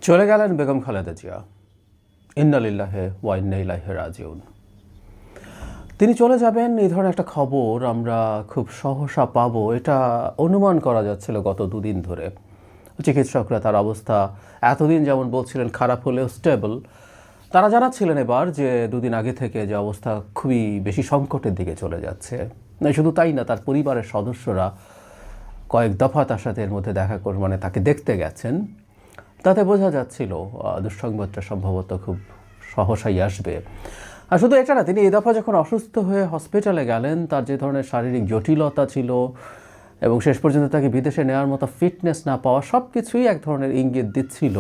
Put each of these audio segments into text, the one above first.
চলে গেলেন বেগম খালেদা জিয়া। ইন্না লিল্লাহি ওয়া ইন্না ইলাইহি রাজিউন। তিনি চলে যাবেন এই ধরনের একটা খবর আমরা খুব সহসা পাবো এটা অনুমান করা যাচ্ছিল গত দুদিন ধরে। চিকিৎসকরা তার অবস্থা এতদিন যেমন বলছিলেন খারাপ হলেও স্টেবল, তারা জানাচ্ছিলেন এবার যে দুদিন আগে থেকে যে অবস্থা খুবই বেশি সংকটের দিকে চলে যাচ্ছে। শুধু তাই না, তার পরিবারের সদস্যরা কয়েক দফা তার সাথে এর মধ্যে দেখা করে তাকে দেখতে গেছেন। তাতে বোঝা যাচ্ছিল দুঃসংবাদটা সম্ভবত খুব সহসাই আসবে। আর শুধু এটা না, তিনি এই দফা যখন অসুস্থ হয়ে হসপিটালে গেলেন, তার যে ধরনের শারীরিক জটিলতা ছিল এবং শেষ পর্যন্ত তাকে বিদেশে নেওয়ার মতো ফিটনেস না পাওয়া, সব কিছুই এক ধরনের ইঙ্গিত দিচ্ছিল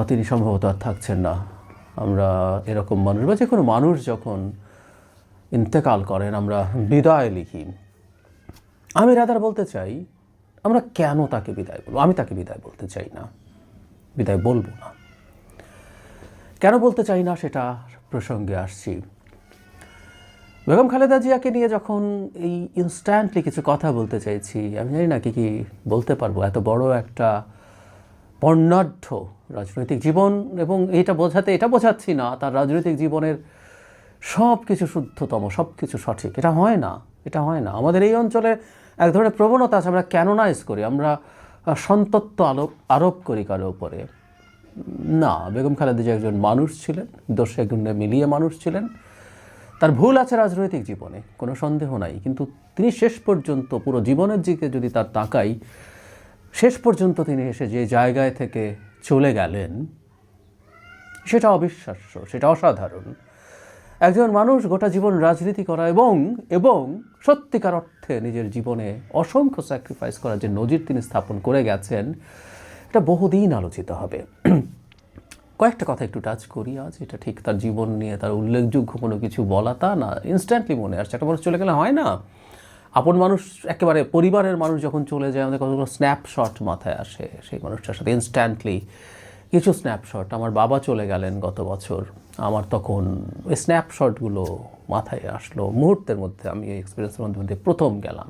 তিনি সম্ভবত আর থাকছেন না। আমরা এরকম মানুষ বা যে কোনো মানুষ যখন ইন্তেকাল করেন আমরা বিদায় লিখি। আমি রাদার বলতে চাই আমরা কেন তাকে বিদায় বলবো। আমি তাকে বিদায় বলতে চাই না, বিদায় বলবো না। কেন বলতে চাই না সেটা প্রসঙ্গে আসছি। বেগম খালেদা জিয়াকে নিয়ে যখন এই ইনস্ট্যান্টলি কিছু কথা বলতে চাইছি, আমি জানি না কি বলতে পারবো। এত বড় একটা বর্ণাঢ্য রাজনৈতিক জীবন, এবং এটা বোঝাচ্ছি না তার রাজনৈতিক জীবনের সব কিছু শুদ্ধতম, সব কিছু সঠিক। এটা হয় না। আমাদের এই অঞ্চলে এক ধরনের প্রবণতা আছে, আমরা ক্যানোনাইজ করি, আমরা সন্তত্ব আরোপ করি কারো উপরে। না, বেগম খালেদা জিয়া একজন মানুষ ছিলেন, দোষে গুণে মিলিয়ে মানুষ ছিলেন। তার ভুল আছে রাজনৈতিক জীবনে, কোনো সন্দেহ নাই, কিন্তু তিনি শেষ পর্যন্ত পুরো জীবনের দিকে যদি তার তাকাই, শেষ পর্যন্ত তিনি এসে যে জায়গায় থেকে চলে গেলেন সেটা অবিশ্বাস্য, সেটা অসাধারণ। একজন মানুষ গোটা জীবন রাজনীতি করা এবং সত্যিকার অর্থে নিজের জীবনে অসংখ্য স্যাক্রিফাইস করার যে নজির তিনি স্থাপন করে গেছেন, এটা বহুদিন আলোচিত হবে। কয়েকটা কথা একটু টাচ করি আজ। এটা ঠিক তার জীবন নিয়ে তার উল্লেখযোগ্য কোনো কিছু বলা তা না, ইনস্ট্যান্টলি মনে আসছে। একটা মানুষ চলে গেলে হয় না, আপন মানুষ একেবারে পরিবারের মানুষ যখন চলে যায় আমাদের কতগুলো স্ন্যাপশট মাথায় আসে সেই মানুষটার সাথে। ইনস্ট্যান্টলি কিছু স্ন্যাপশট, আমার বাবা চলে গেলেন গত বছর, আমার তখন ওই স্ন্যাপশটগুলো মাথায় আসলো মুহূর্তের মধ্যে। আমি এই এক্সপিরিয়েন্সের মধ্যে প্রথম গেলাম।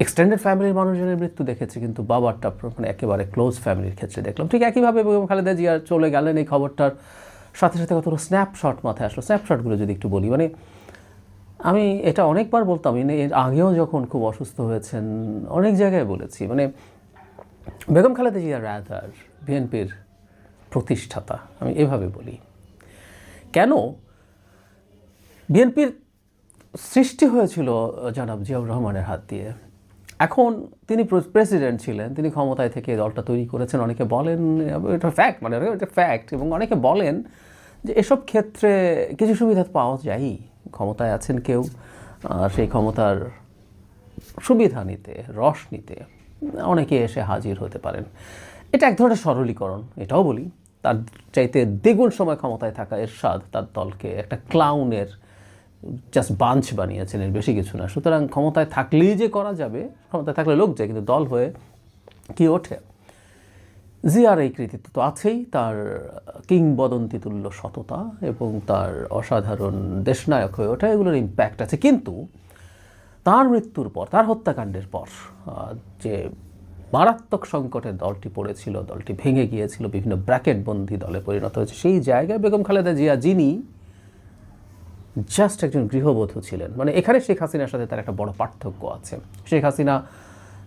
এক্সটেন্ডেড ফ্যামিলির মানুষজনের মৃত্যু দেখেছি, কিন্তু বাবারটা একেবারে ক্লোজ ফ্যামিলির ক্ষেত্রে দেখলাম। ঠিক একইভাবে বেগম খালেদা জিয়া চলে গেলেন, এই খবরটার সাথে সাথে কতগুলো স্ন্যাপশট মাথায় আসলো। স্ন্যাপশটগুলো যদি একটু বলি, আমি এটা অনেকবার বলতাম, এর আগেও যখন খুব অসুস্থ হয়েছেন অনেক জায়গায় বলেছি, বেগম খালেদা জিয়া রাদার বিএনপির প্রতিষ্ঠাতা, আমি এভাবে বলি। কেন? বিএনপির সৃষ্টি হয়েছিল জনাব জিয়াউর রহমানের হাত দিয়ে। এখন তিনি প্রেসিডেন্ট ছিলেন, তিনি ক্ষমতায় থেকে দলটা তৈরি করেছেন। অনেকে বলেন এটা ফ্যাক্ট, এটা ফ্যাক্ট, এবং অনেকে বলেন যে এসব ক্ষেত্রে কিছু সুবিধা পাওয়া যায়। ক্ষমতায় আছেন কেউ, আর সেই ক্ষমতার সুবিধা নিতে, রস নিতে অনেকে এসে হাজির হতে পারেন। এটা এক ধরনের সরলীকরণ। এটাও বলি, তার চাইতে দ্বিগুণ সময় ক্ষমতায় থাকা এরশাদ তার দলকে একটা ক্লাউনের জাস্ট বাঞ্চ বানিয়েছেন, এর বেশি কিছু না। সুতরাং ক্ষমতায় থাকলেই যে করা যাবে, ক্ষমতায় থাকলে লোক যায়, কিন্তু দল হয়ে কি ওঠে? জিয়ার এই কৃতিত্ব তো আছেই, তার কিংবদন্তি তুল্য সততা এবং তার অসাধারণ দেশনায়ক হয়ে ওঠা, এগুলোর ইম্প্যাক্ট আছে। কিন্তু তার মৃত্যুর পর, তার হত্যাকাণ্ডের পর যে মারাত্মক সংকটের দলটি পড়েছিল, দলটি ভেঙে গিয়েছিল, বিভিন্ন ব্র্যাকেটবন্দি দলে পরিণত হয়েছে, সেই জায়গায় বেগম খালেদা জিয়া, যিনি জাস্ট একজন গৃহবধূ ছিলেন, এখানে শেখ হাসিনার সাথে তার একটা বড় পার্থক্য আছে। শেখ হাসিনা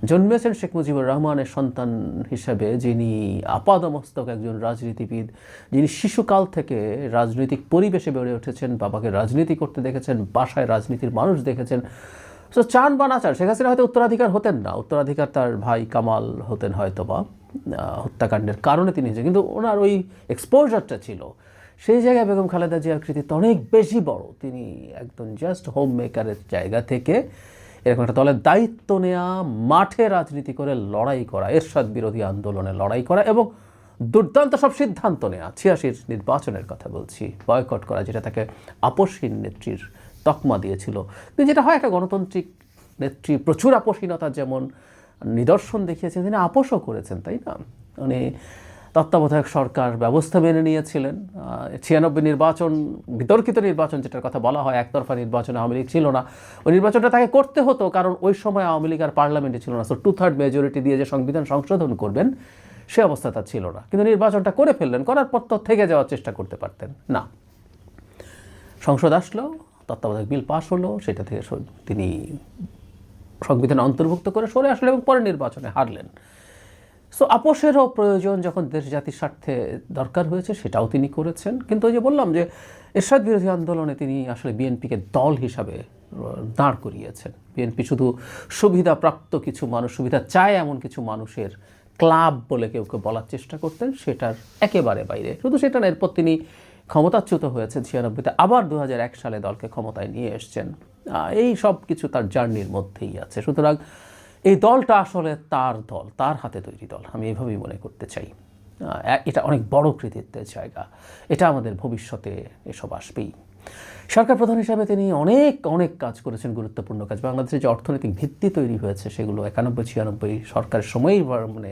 জন্মেছেন শেখ মুজিবুর রহমানের সন্তান হিসেবে, যিনি আপাদমস্তক একজন রাজনীতিবিদ, যিনি শিশুকাল থেকে রাজনৈতিক পরিবেশে বেড়ে উঠেছেন, বাবাকে রাজনীতি করতে দেখেছেন, বাসায় রাজনীতির মানুষ দেখেছেন। তো চান বা না চান, শেখ হাসিনা হয়তো উত্তরাধিকার হতেন না, উত্তরাধিকার তার ভাই কামাল হতেন হয়তো বা, হত্যাকাণ্ডের কারণে তিনি হয়েছেন, কিন্তু ওনার ওই এক্সপোজারটা ছিল। সেই জায়গায় বেগম খালেদা জিয়ার কৃতিত্ব অনেক বেশি বড়। তিনি একদম জাস্ট হোম মেকারের জায়গা থেকে এরকম একটা দলের দায়িত্ব নেওয়া, মাঠে রাজনীতি করে লড়াই করা, এরশাদ বিরোধী আন্দোলনে লড়াই করা এবং দুর্দান্ত সব সিদ্ধান্ত নেওয়া। 86 নির্বাচনের কথা বলছি, বয়কট করা, যেটা তাকে আপসহীন নেত্রীর তকমা দিয়েছিল। কিন্তু যেটা হয় একটা গণতান্ত্রিক নেত্রী, প্রচুর আপসহীনতার যেমন নিদর্শন দেখিয়েছেন, তিনি আপোষও করেছেন, তাই না? তত্ত্বাবধায়ক সরকার ব্যবস্থা মেনে নিয়েছিলেন। 96 নির্বাচন, বিতর্কিত নির্বাচন যেটার কথা বলা হয়, একতরফা নির্বাচনে আওয়ামী লীগ ছিল না, ওই নির্বাচনটা তাকে করতে হতো, কারণ ওই সময় আওয়ামী লীগ আর পার্লামেন্টে ছিল না। সো 2/3 মেজরিটি দিয়ে যে সংবিধান সংশোধন করবেন, সে অবস্থা তার ছিল না, কিন্তু নির্বাচনটা করে ফেললেন, করার পর তো থেকে যাওয়ার চেষ্টা করতে পারতেন না। সংসদ আসলো, তত্ত্বাবধায়ক বিল পাশ হলো, সেটা থেকে তিনি সংবিধানে অন্তর্ভুক্ত করে সরে আসলেন এবং পরে নির্বাচনে হারলেন। সো আপোষেরও প্রয়োজন যখন দেশ জাতির স্বার্থে দরকার হয়েছে সেটাও তিনি করেছেন। কিন্তু ওই যে বললাম যে এরশাদ বিরোধী আন্দোলনে তিনি আসলে বিএনপিকে দল হিসাবে দাঁড় করিয়েছেন। বিএনপি শুধু সুবিধাপ্রাপ্ত কিছু মানুষ, সুবিধা চায় এমন কিছু মানুষের ক্লাব বলে কেউ কেউ বলার চেষ্টা করতেন, সেটার একেবারে বাইরে। শুধু সেটা না, এরপর তিনি ক্ষমতাচ্যুত হয়েছেন 96-তে, আবার 2001 সালে দলকে ক্ষমতায় নিয়ে এসছেন। এই সব কিছু তার জার্নির মধ্যেই আছে। সুতরাং এই দলটা আসলে তার দল, তার হাতে তৈরি দল, আমি এইভাবেই মনে করতে চাই। এটা অনেক বড় কৃতিত্বের জায়গা, এটা আমাদের ভবিষ্যতে এসব আসবেই। সরকার প্রধান হিসাবে তিনি অনেক অনেক কাজ করেছেন, গুরুত্বপূর্ণ কাজ। বাংলাদেশের যে অর্থনৈতিক ভিত্তি তৈরি হয়েছে সেগুলো 91-96 সরকারের সময়ই মানে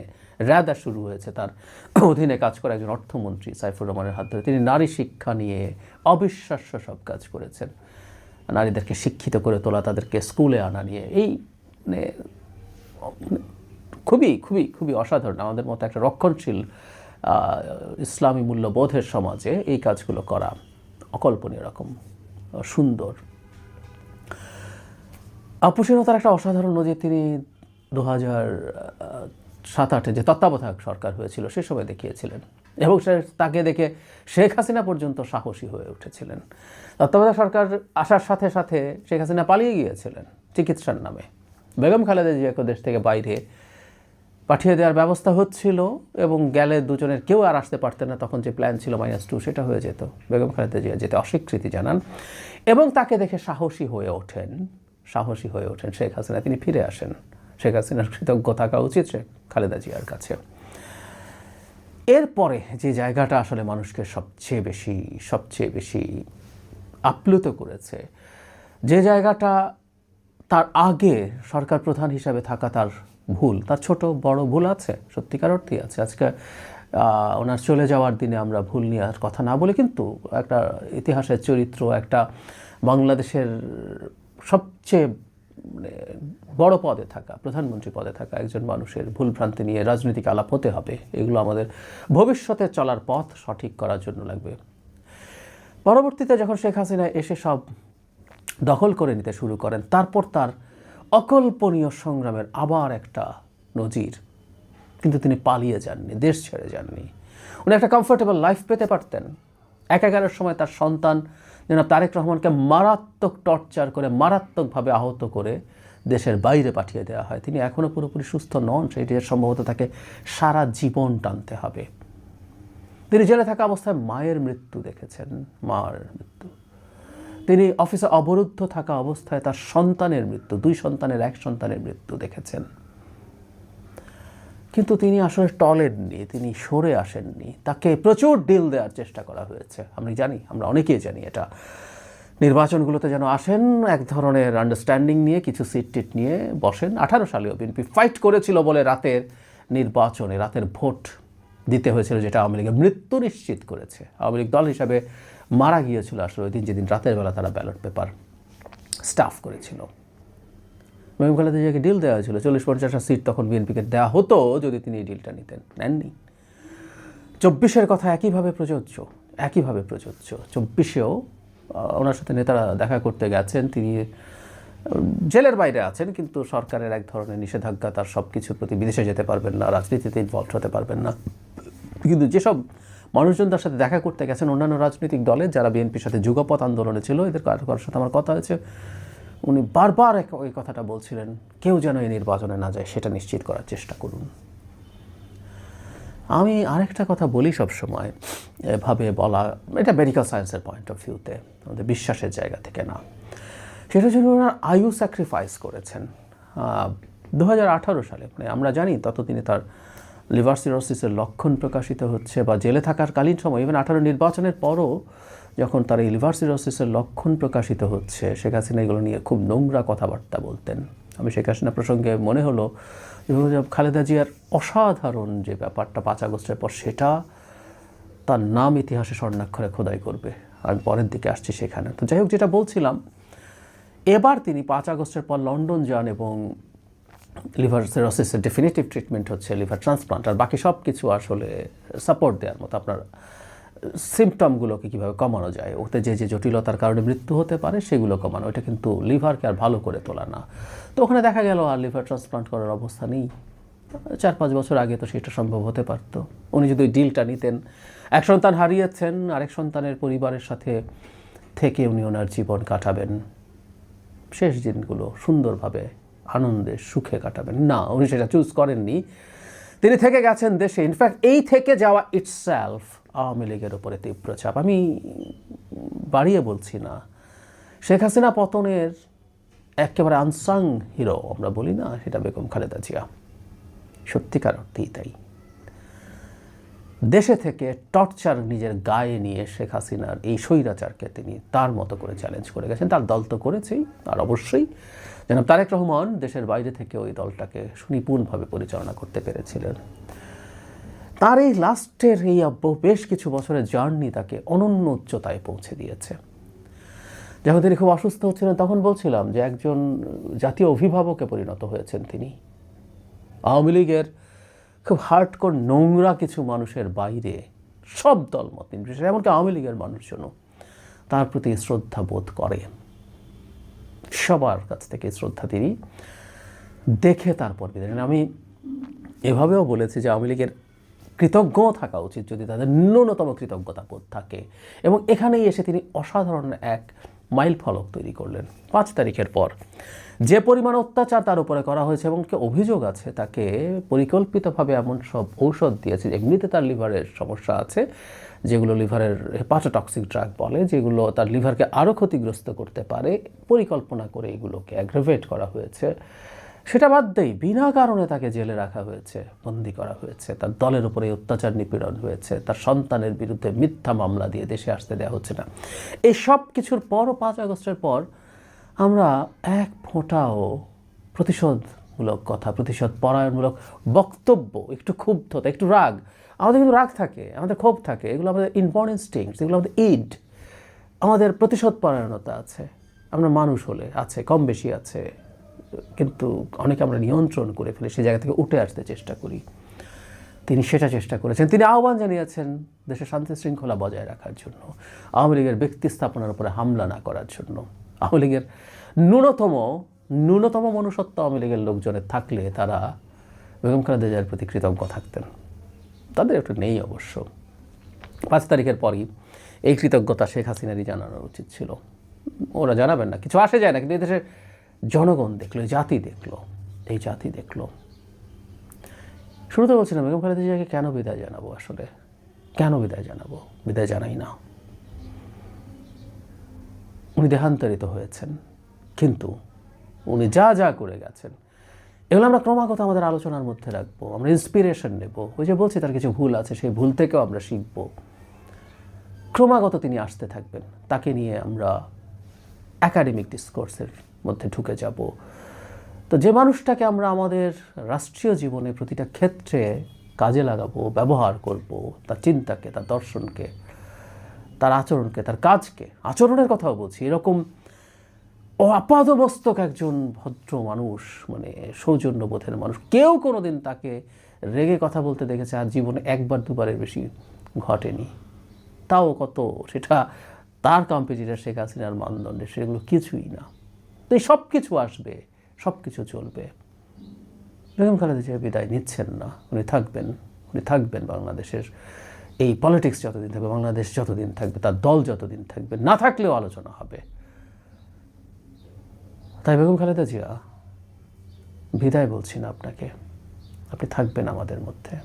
রাদা শুরু হয়েছে। তার অধীনে কাজ করে একজন অর্থমন্ত্রী সাইফুর রহমানের হাত ধরে তিনি নারী শিক্ষা নিয়ে অবিশ্বাস্য সব কাজ করেছেন। নারীদেরকে শিক্ষিত করে তোলা, তাদেরকে স্কুলে আনা নিয়ে, এই মানে খুবই খুবই খুবই অসাধারণ। আমাদের মতো একটা রক্ষণশীল ইসলামী মূল্যবোধের সমাজে এই কাজগুলো করা অকল্পনীয় রকম সুন্দর। আপোষহীনতার একটা অসাধারণ নজির তিনি 2007-08 যে তত্ত্বাবধায়ক সরকার হয়েছিল সে সময় দেখিয়েছিলেন, এবং তাকে দেখে শেখ হাসিনা পর্যন্ত সাহসী হয়ে উঠেছিলেন। তত্ত্বাবধায়ক সরকার আসার সাথে সাথে শেখ হাসিনা পালিয়ে গিয়েছিলেন চিকিৎসার নামে। বেগম খালেদা জিয়াকে দেশ থেকে বাইরে পাঠিয়ে দেওয়ার ব্যবস্থা হচ্ছিল, এবং গেলে দুজনের কেউ আর আসতে পারতেন না। তখন যে প্ল্যান ছিল -2 সেটা হয়ে যেত। বেগম খালেদা জিয়া যেতে অস্বীকৃতি জানান এবং তাকে দেখে সাহসী হয়ে ওঠেন শেখ হাসিনা। তিনি ফিরে আসেন। শেখ হাসিনার কৃতজ্ঞ থাকা উচিত শেখ খালেদা জিয়ার কাছে। এরপরে যে জায়গাটা আসলে মানুষকে সবচেয়ে বেশি আপ্লুত করেছে, যে জায়গাটা তার আগে সরকার প্রধান হিসাবে থাকা তার ভুল, তার ছোট বড় ভুল আছে, সত্যিকার অর্থেই আছে। আজকে ওনার চলে যাওয়ার দিনে আমরা ভুল নিয়ে আর কথা না বলে, কিন্তু একটা ইতিহাসের চরিত্র, একটা বাংলাদেশের সবচেয়ে বড় পদে থাকা, প্রধানমন্ত্রী পদে থাকা একজন মানুষের ভুলভ্রান্তি নিয়ে রাজনৈতিক আলাপ হতে হবে। এগুলো আমাদের ভবিষ্যতে চলার পথ সঠিক করার জন্য লাগবে। পরবর্তীতে যখন শেখ হাসিনা এসে সব দখল করে নিতে শুরু করেন, তারপর তার অকল্পনীয় সংগ্রামের আবার একটা নজির। কিন্তু তিনি পালিয়ে যাননি, দেশ ছেড়ে যাননি। উনি একটা কমফোর্টেবল লাইফ পেতে পারতেন। একাগারের সময় তার সন্তান জনাব তারেক রহমানকে মারাত্মক টর্চার করে, মারাত্মকভাবে আহত করে দেশের বাইরে পাঠিয়ে দেওয়া হয়। তিনি এখনও পুরোপুরি সুস্থ নন, সেটি সম্ভবত তাকে সারা জীবন টানতে হবে। তিনি জেলে থাকা অবস্থায় মায়ের মৃত্যু দেখেছেন, মার মৃত্যু। তিনি অফিসে অবরুদ্ধ থাকা অবস্থায় তার সন্তানের মৃত্যু, 2 সন্তানের 1 সন্তানের মৃত্যু দেখেছেন। কিন্তু তিনি আসলে টলেননি, তিনি সরে আসেননি। তাকে প্রচুর ডিল দেওয়ার চেষ্টা করা হয়েছে। আমরা অনেকেই জানি এটা। নির্বাচনগুলোতে যেন আসেন এক ধরনের আন্ডারস্ট্যান্ডিং নিয়ে, কিছু সিট টিট নিয়ে বসেন। 18 সালেও বিএনপি ফাইট করেছিল বলে রাতের নির্বাচনে রাতের ভোট দিতে হয়েছিল, যেটা আওয়ামী লীগের মৃত্যু নিশ্চিত করেছে। আওয়ামী লীগ দল হিসাবে মারা গিয়েছিল আসলে ওই দিন, যেদিন রাতের বেলা তারা ব্যালট পেপার স্টাফ করেছিল। বেগম খালেদা জিয়াকে ডিল দেওয়া হয়েছিল 40-50টা সিট তখন বিএনপিকে দেওয়া হতো যদি তিনি এই ডিলটা নিতেন, নেননি। 24-এর কথা একইভাবে প্রযোজ্য। 24-এও ওনার সাথে নেতারা দেখা করতে গেছেন, তিনি জেলের বাইরে আছেন, কিন্তু সরকারের এক ধরনের নিষেধাজ্ঞা, তার সব কিছুর প্রতি বিদেশে যেতে পারবেন না, রাজনীতিতে ইনভলভ হতে পারবেন না। কিন্তু যেসব মানুষজন তার সাথে দেখা করতে গেছেন অন্যান্য রাজনৈতিক দলের যারা বিএনপির সাথে যুগপৎ আন্দোলনে ছিল, এদের কারোর সাথে আমার কথা হয়েছে, উনি বারবার ওই কথাটা বলছিলেন, কেউ যেন এই নির্বাচনে না যায় সেটা নিশ্চিত করার চেষ্টা করুন। আমি আরেকটা কথা বলি সবসময়, এভাবে বলা, এটা মেডিকেল সায়েন্সের পয়েন্ট অফ ভিউতে, আমাদের বিশ্বাসের জায়গা থেকে না। সেটা জন্য ওনার আয়ু স্যাক্রিফাইস করেছেন। 2018 সালে, মানে আমরা জানি ততদিনে তার লিভার সিরোসিসের লক্ষণ প্রকাশিত হচ্ছে, বা জেলে থাকার কালীন সময়, ইভেন 18 নির্বাচনের পরও যখন তার এই লিভার সিরোসিসের লক্ষণ প্রকাশিত হচ্ছে, শেখ হাসিনা এগুলো নিয়ে খুব নোংরা কথাবার্তা বলতেন। আমি শেখ হাসিনা প্রসঙ্গে মনে হলো খালেদা জিয়ার অসাধারণ যে ব্যাপারটা 5 আগস্টের পর, সেটা তার নাম ইতিহাসে স্বর্ণাক্ষরে খোদাই করবে। আমি পরের দিকে আসছি সেখানে। তো যাই হোক, যেটা বলছিলাম, এবার তিনি 5 আগস্টের পর লন্ডন যান এবং লিভার সিরোসিসের ডেফিনিটিভ ট্রিটমেন্ট হচ্ছে লিভার ট্রান্সপ্লান্ট, আর বাকি সব কিছু আসলে সাপোর্ট দেওয়ার মতো। আপনার সিমটমগুলোকে কীভাবে কমানো যায়, ওতে যে যে জটিলতার কারণে মৃত্যু হতে পারে সেগুলো কমানো, এটা কিন্তু লিভারকে আর ভালো করে তোলা না। তো ওখানে দেখা গেল আর লিভার ট্রান্সপ্লান্ট করার অবস্থা নেই। 4-5 বছর আগে তো সেটা সম্ভব হতে পারত। উনি যদি ওই ডিলটা নিতেন, এক সন্তান হারিয়েছেন, আরেক সন্তানের পরিবারের সাথে থেকে উনি ওনার জীবন কাটাবেন, শেষ দিনগুলো সুন্দরভাবে আনন্দে সুখে কাটাবেন। না, উনি সেটা চুজ করেননি, তিনি থেকে গেছেন দেশে। ইনফ্যাক্ট এই থেকে যাওয়া ইটসেলফ আওয়ামী লীগের ওপরে তীব্র চাপ। আমি বাড়িয়ে বলছি না, শেখ হাসিনা পতনের একেবারে আনসাং হিরো আমরা বলি না, সেটা বেগম খালেদা জিয়া। সত্যিকার অর্থেই তাই। দেশে থেকে টর্চার নিজের গায়ে নিয়ে শেখ হাসিনার এই স্বৈরাচারকে তিনি তার মতো করে চ্যালেঞ্জ করে গেছেন। তার দল তো করেছেই, আর অবশ্যই জনাব তারেক রহমান দেশের বাইরে থেকে ওই দলটাকে সুনিপুণভাবে পরিচালনা করতে পেরেছিলেন। তার এই লাস্টের এই বেশ কিছু বছরের জার্নি তাকে অনন্য উচ্চতায় পৌঁছে দিয়েছে। যখন তিনি খুব অসুস্থ হচ্ছিলেন তখন বলছিলাম যে একজন জাতীয় অভিভাবকে পরিণত হয়েছেন তিনি। আওয়ামী লীগের খুব হার্ডকোর নোংরা কিছু মানুষের বাইরে সব দলমত নির্বিশেষে, এমনকি আওয়ামী লীগের মানুষজনও তার প্রতি শ্রদ্ধা বোধ করে। সবার কাছ থেকে শ্রদ্ধা তিনি দেখে তারপর বিদায় নেন। আমি এভাবেও বলেছি যে আওয়ামী লীগের কৃতজ্ঞ থাকা উচিত যদি তাদের ন্যূনতম কৃতজ্ঞতা বোধ থাকে, এবং এখানেই এসে তিনি অসাধারণ এক মাইল ফলক তৈরি করলেন। 5 তারিখের পর যে পরিমাণ অত্যাচার তার উপরে করা হয়েছে, এবং অভিযোগ আছে তাকে পরিকল্পিতভাবে এমন সব ঔষধ দিয়েছে, এমনিতে তার লিভারের সমস্যা আছে, যেগুলো লিভারের হেপাটোটক্সিক ড্রাগ বলে, যেগুলো তার লিভারকে আরও ক্ষতিগ্রস্ত করতে পারে, পরিকল্পনা করে এগুলোকে অ্যাগ্রাভেট করা হয়েছে। সেটা বাদ দেই, বিনা কারণে তাকে জেলে রাখা হয়েছে, বন্দি করা হয়েছে, তার দলের উপরে অত্যাচার নিপীড়ন হয়েছে, তার সন্তানের বিরুদ্ধে মিথ্যা মামলা দিয়ে দেশে আসতে দেওয়া হচ্ছে না। এই সব কিছুর পরও 5 আগস্টের পর আমরা এক ফোঁটাও প্রতিশোধমূলক কথা, প্রতিশোধ পরায়ণমূলক বক্তব্য, একটু ক্ষুব্ধতা, একটু রাগ, আমাদের কিন্তু রাগ থাকে, আমাদের ক্ষোভ থাকে, এগুলো আমাদের ইনবর্ন ইনস্টিংক্টস, এগুলো আমাদের ইড, আমাদের প্রতিশোধ পরায়ণতা আছে, আমরা মানুষ হলে আছে, কম বেশি আছে, কিন্তু অনেকে আমরা নিয়ন্ত্রণ করে ফেলে, সেই জায়গা থেকে উঠে আসতে চেষ্টা করি। তিনি সেটা চেষ্টা করেছেন। তিনি আহ্বান জানিয়েছেন দেশের শান্তি শৃঙ্খলা বজায় রাখার জন্য, আওয়ামী লীগের ব্যক্তি স্থাপনার উপরে হামলা না করার জন্য। আওয়ামী লীগের ন্যূনতম মনুষ্যত্ব আওয়ামী লীগের লোকজনের থাকলে তারা বেগম খালেদা জিয়ার প্রতি কৃতজ্ঞ থাকতেন। তাদের একটু নেই অবশ্য। 5 তারিখের পরই এই কৃতজ্ঞতা শেখ হাসিনারই জানানোর উচিত ছিল। ওরা জানাবেন না, কিছু আসে যায় না, কিন্তু এই দেশের জনগণ দেখলো, জাতি দেখলো, এই জাতি দেখলো। শুরুতে বলছিলাম বেগম খালেদা জিয়াকে কেন বিদায় জানাবো, আসলে কেন বিদায় জানাবো? বিদায় জানাই না। উনি দেহান্তরিত হয়েছেন, কিন্তু উনি যা যা করে গেছেন এগুলো আমরা ক্রমাগত আমাদের আলোচনার মধ্যে রাখবো, আমরা ইন্সপিরেশন নেব। ওই যে বলছি তার কিছু ভুল আছে, সেই ভুল থেকেও আমরা শিখব। ক্রমাগত তিনি আসতে থাকবেন, তাকে নিয়ে আমরা একাডেমিক ডিসকোর্সের মধ্যে ঢুকে যাব। তো যে মানুষটাকে আমরা আমাদের রাষ্ট্রীয় জীবনে প্রতিটা ক্ষেত্রে কাজে লাগাবো, ব্যবহার করব, তার চিন্তাকে, তার দর্শনকে, তার আচরণকে, তার কাজকে, আচরণের কথাও বলছি, এরকম আপাদমস্তক একজন ভদ্র মানুষ, মানে সৌজন্যবোধের মানুষ, কেউ কোনো দিন তাকে রেগে কথা বলতে দেখেছে আর জীবনে 1-2বারের বেশি ঘটেনি। তাও কত, সেটা তার কম্পিটিটর শেখ হাসিনার মানদণ্ডে সেগুলো কিছুই না। তো এই সব কিছু আসবে, সব কিছু চলবে। বেগম খালেদা জিয়া বিদায় নিচ্ছেন না, উনি থাকবেন বাংলাদেশের এই পলিটিক্স যতদিন থাকবে, বাংলাদেশ যতদিন থাকবে, তার দল যতদিন থাকবে, না থাকলেও আলোচনা হবে। তাই বেগম খালেদা জিয়া, বিদায় বলছি না আপনাকে, আপনি থাকবেন আমাদের মধ্যে।